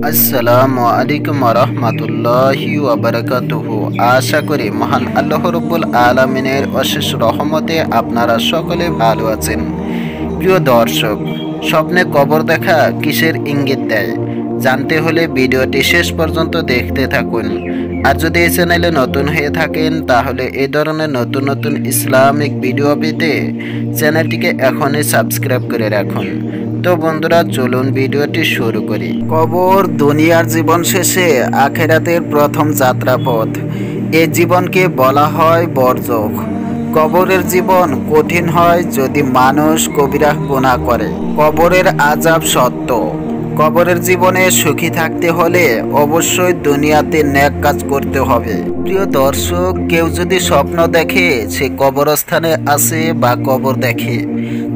আসসালামু আলাইকুম রহমতুল্লাহি ওয়াবারাকাতুহু। আশা করি মহান আল্লাহ রব্বুল আলামিনের অশেষ রহমতে আপনারা সকলে ভালো আছেন। প্রিয় দর্শক, স্বপ্নে কবর দেখা কিসের ইঙ্গিত দেয় জানতে হলে ভিডিওটি শেষ পর্যন্ত দেখতে থাকুন। আর যদি এই চ্যানেলে নতুন হয়ে থাকেন তাহলে এই ধরনের নতুন নতুন ইসলামিক ভিডিও পেতে চ্যানেলটিকে এখনই সাবস্ক্রাইব করে রাখুন। তো বন্ধুরা, চলুন ভিডিওটি শুরু করি। কবর দুনিয়ার জীবন শেষে আখেরাতের প্রথম যাত্রাপথ। এই জীবনকে বলা হয় বরজখ। কবরের জীবন কঠিন হয় যদি মানুষ কবিরা গুনাহ করে। কবরের আযাব সত্য। কবরের জীবনে সুখী থাকতে হলে অবশ্যই দুনিয়াতে নেক কাজ করতে হবে। প্রিয় দর্শক, কেউ যদি স্বপ্ন দেখে সে কবরস্থানে আছে বা কবর দেখে,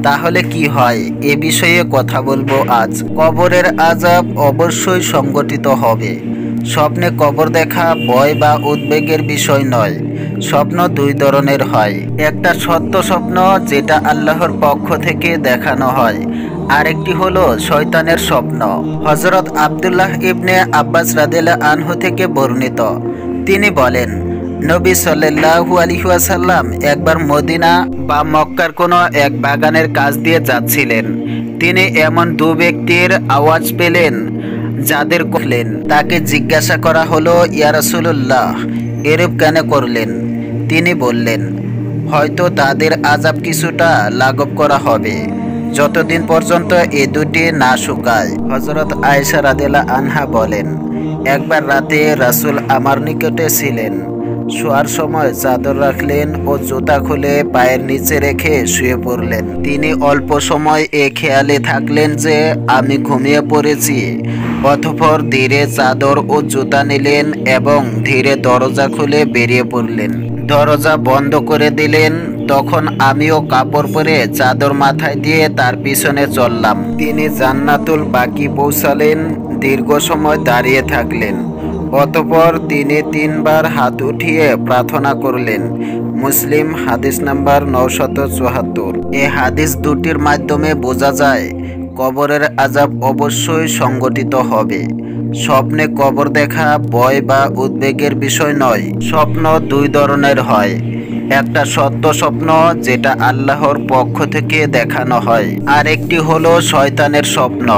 তাহলে কি হয় এ বিষয়ে কথা বলবো আজ। কবরের আযাব অবশ্যই সংগঠিত হবে। স্বপ্নে কবর দেখা ভয় বা উদ্বেগের বিষয় নয়। স্বপ্ন দুই ধরনের হয়। একটা সত্য স্বপ্ন যেটা আল্লাহর পক্ষ থেকে দেখানো হয়, আরেকটি হলো শয়তানের স্বপ্ন। হযরত আব্দুল্লাহ ইবনে আব্বাস রাদিয়াল্লাহু আনহু থেকে বর্ণিত, তিনি বলেন, নবী সাল্লাল্লাহু আলাইহি ওয়াসাল্লাম একবার মদিনা বা মক্কার কোনো এক বাগানের কাছ দিয়ে যাচ্ছিলেন। তিনি এমন দু ব্যক্তির আওয়াজ পেলেন যাদের করলেন। তাকে জিজ্ঞাসা করা হলো, ইয়া রাসূলুল্লাহ, এরূপ কেন করলেন? তিনি বললেন, হয়তো তাদের আযাব কিছুটা লাঘব করা হবে যতদিন পর্যন্ত এ দুটি না শুকায়। হযরত আয়েশা রাদিয়াল্লাহু আনহা বলেন, একবার রাতে রাসূল আমার নিকটে ছিলেন। শোয়ার সময় চাদর রাখলেন ও জুতা খুলে পায়ের নিচে রেখে শুয়ে পড়লেন। তিনি অল্প সময় এ খেয়ালে থাকলেন যে আমি ঘুমিয়ে পড়েছি। অতঃপর ধীরে চাদর ও জুতা নিলেন এবং ধীরে দরজা খুলে বেরিয়ে পড়লেন। দরজা বন্ধ করে দিলেন। তখন আমিও কাপড় পরে চাদর মাথায় দিয়ে তার পিছনে চললাম। তিনি জান্নাতুল বাকি পৌঁছালেন। দীর্ঘ সময় দাঁড়িয়ে থাকলেন। অতঃপর তিনি 3 বার হাত উঠিয়ে প্রার্থনা করলেন। মুসলিম হাদিস নাম্বার 974। এই হাদিস দুটির মাধ্যমে বোঝা যায় কবরের আযাব অবশ্যই সংগঠিত হবে। স্বপ্নে কবর দেখা ভয় বা উদ্বেগের বিষয় নয়। স্বপ্ন দুই ধরনের হয়। একটা সত্য স্বপ্ন যেটা আল্লাহর পক্ষ থেকে দেখানো হয়, আর একটি হলো শয়তানের স্বপ্ন।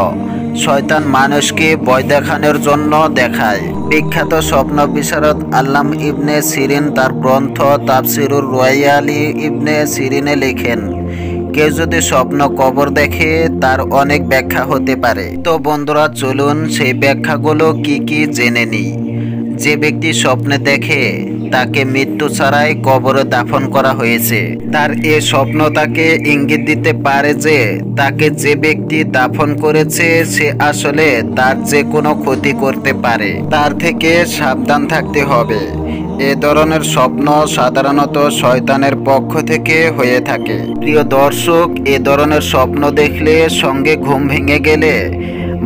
শয়তান মানুষকে ভয় দেখানোর জন্য দেখায়। বিখ্যাত স্বপ্ন বিশারদ আল্লাম ইবনে সিরিন তার গ্রন্থ তাফসিরুর রুয়াইয়ালি ইবনে সিরিনে লেখেন, কেউ যদি স্বপ্ন কবর দেখে তার অনেক ব্যাখ্যা হতে পারে। তো বন্ধুরা, চলুন সেই ব্যাখ্যাগুলো কি জেনে নিই। যে ব্যক্তি স্বপ্নে দেখে তাকে মৃত্যু ছাড়াই কবরে দাফন করা হয়েছে, তার এ স্বপ্ন তাকে ইঙ্গিত দিতে পারে যে তাকে যে ব্যক্তি দাফন করেছে সে আসলে তার যে কোনো ক্ষতি করতে পারে। তার থেকে সাবধান থাকতে হবে। এ ধরনের স্বপ্ন সাধারণত শয়তানের পক্ষ থেকে হয়ে থাকে। প্রিয় দর্শক, এ ধরনের স্বপ্ন দেখলে সঙ্গে ঘুম ভেঙে গেলে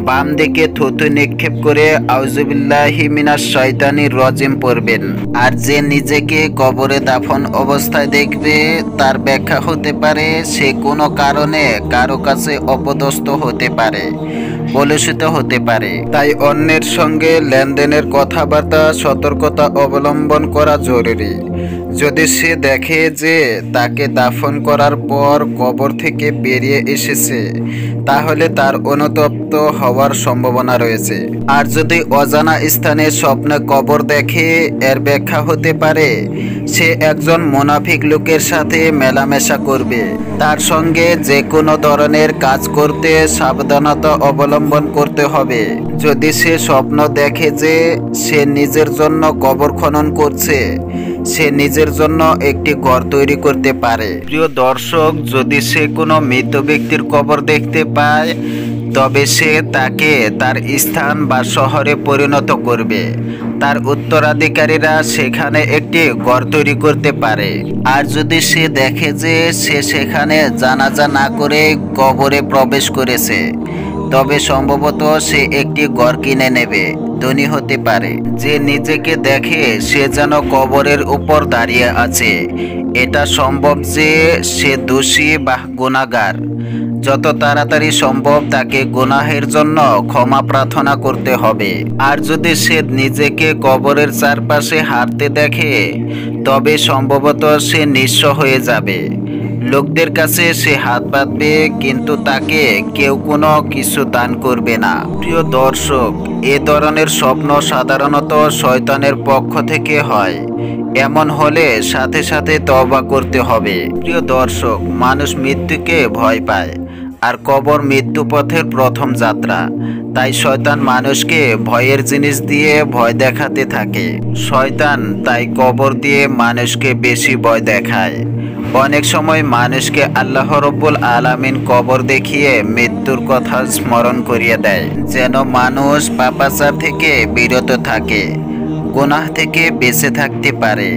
বাম দিকে থুতু নিক্ষেপ করে আউযুবিল্লাহি মিনাশ শয়তানির রাজিম পড়বেন। আর যে নিজেকে কবরে দাফন অবস্থায় দেখবে তার ব্যাখ্যা হতে পারে সে কোনো কারণে কারো কাছে অপদস্থ হতে পারে, কলুষিত হতে পারে। তাই অন্যের সঙ্গে লেনদেনের কথাবার্তা সতর্কতা অবলম্বন করা জরুরি। যদি সে দেখে যে তাকে দাফন করার পর কবর থেকে বেরিয়ে এসেছে, তাহলে তার অনুতপ্ত হওয়ার সম্ভাবনা রয়েছে। আর যদি অজানা স্থানে স্বপ্নে কবর দেখে, এর ব্যাখ্যা হতে পারে সে একজন মুনাফিক লোকের সাথে মেলামেশা করবে। তার সঙ্গে যে কোনো ধরনের কাজ করতে সাবধানতা অবলম্বন করতে হবে। যদি সে স্বপ্ন দেখে যে সে নিজের জন্য কবর খনন করছে, সে নিজের জন্য একটি ঘর তৈরি করতে পারে। প্রিয় দর্শক, যদি সে কোনো মৃত ব্যক্তির কবর দেখতে পায় তবে সে তাকে তার স্থান বা শহরে পরিণত করবে। তার উত্তরাধিকারীরা সেখানে একটি ঘর তৈরি করতে পারে। আর যদি সে দেখে যে সে সেখানে জানাজা না করে কবরে প্রবেশ করেছে, তবে সম্ভবত সে একটি ঘর কিনে নেবে, ধনী হতে পারে। যে নিজেকে দেখে সে যেন কবরের উপর দাঁড়িয়ে আছে, এটা সম্ভব যে সে দোষী বা গুনাহগার। যত তাড়াতাড়ি সম্ভব তাকে গুনাহের জন্য ক্ষমা প্রার্থনা করতে হবে। আর যদি সে নিজেকে কবরের চারপাশে হাঁটতে দেখে তবে সম্ভবত সে নিঃস্ব হয়ে যাবে। লোকদের কাছে সে হাত পাতবে কিন্তু তাকে কেউ কোনো কিছু দান করবে না। প্রিয় দর্শক, এ ধরনের স্বপ্ন সাধারণত শয়তানের পক্ষ থেকে হয়। এমন হলে সাথে সাথে তওবা করতে হবে। প্রিয় দর্শক, মানুষ মৃত্যুকে ভয় পায়, আর কবর মৃত্যুপথের প্রথম যাত্রা। তাই শয়তান মানুষকে ভয়ের জিনিস দিয়ে ভয় দেখাতে থাকে। শয়তান তাই কবর দিয়ে মানুষকে বেশি ভয় দেখায়। অনেক সময় মানুষকে আল্লাহ রব্বুল আলামিন কবর দেখিয়ে মৃত্যুর কথা স্মরণ করিয়ে দেয়, যেন মানুষ পাপাচার থেকে বিরত থাকে, গুনাহ থেকে বেঁচে থাকতে পারে।